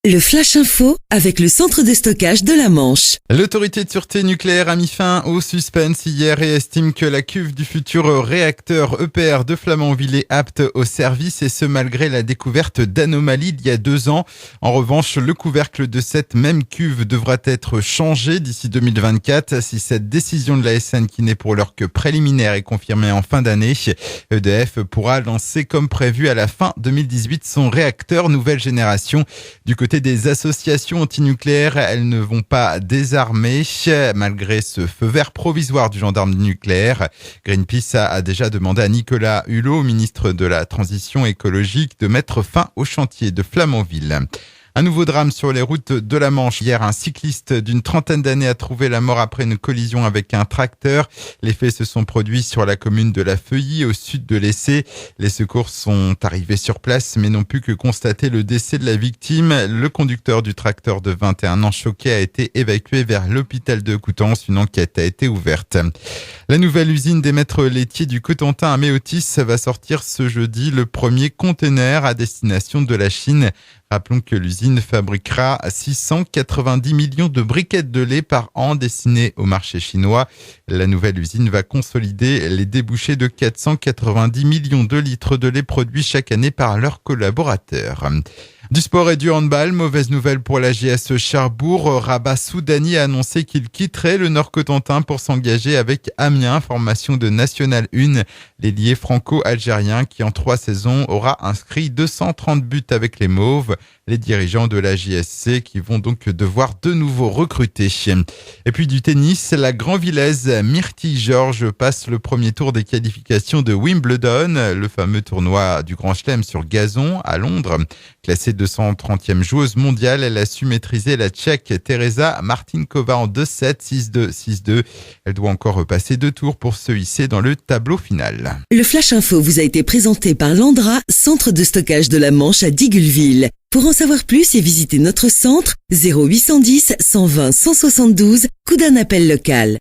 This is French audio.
Le Flash Info avec le centre de stockage de la Manche. L'autorité de sûreté nucléaire a mis fin au suspense hier et estime que la cuve du futur réacteur EPR de Flamanville est apte au service, et ce malgré la découverte d'anomalies il y a 2 ans. En revanche, le couvercle de cette même cuve devra être changé d'ici 2024. Si cette décision de l'ASN, qui n'est pour l'heure que préliminaire, est confirmée en fin d'année, EDF pourra lancer comme prévu à la fin 2018 son réacteur nouvelle génération. Du côté des associations antinucléaires, elles ne vont pas désarmer malgré ce feu vert provisoire du gendarme nucléaire. Greenpeace a déjà demandé à Nicolas Hulot, ministre de la Transition écologique, de mettre fin au chantier de Flamanville. Un nouveau drame sur les routes de la Manche. Hier, un cycliste d'une trentaine d'années a trouvé la mort après une collision avec un tracteur. Les faits se sont produits sur la commune de La Feuilly, au sud de l'Essé. Les secours sont arrivés sur place, mais n'ont pu que constater le décès de la victime. Le conducteur du tracteur de 21 ans choqué a été évacué vers l'hôpital de Coutances. Une enquête a été ouverte. La nouvelle usine des maîtres laitiers du Cotentin à Méotis va sortir ce jeudi le premier conteneur à destination de la Chine. Rappelons que l'usine fabriquera 690 millions de briquettes de lait par an destinées au marché chinois. La nouvelle usine va consolider les débouchés de 490 millions de litres de lait produits chaque année par leurs collaborateurs. Du sport et du handball, mauvaise nouvelle pour la JS Cherbourg. Rabat Soudani a annoncé qu'il quitterait le Nord-Cotentin pour s'engager avec Amiens, formation de National 1. L'ailier franco-algérien qui en 3 saisons aura inscrit 230 buts avec les Mauves. Les dirigeants de la JSC qui vont donc devoir de nouveau recruter. Et puis du tennis, la Grand-Villaise Myrtille Georges passe le premier tour des qualifications de Wimbledon, le fameux tournoi du Grand Chelem sur gazon à Londres. Classée 230e joueuse mondiale, elle a su maîtriser la Tchèque Teresa Martinkova en 2-7, 6-2, 6-2. Elle doit encore passer 2 tours pour se hisser dans le tableau final. Le Flash Info vous a été présenté par Landra, centre de stockage de la Manche à Digguleville. Pour en savoir plus et visiter notre centre, 0810 120 172, coup d'un appel local.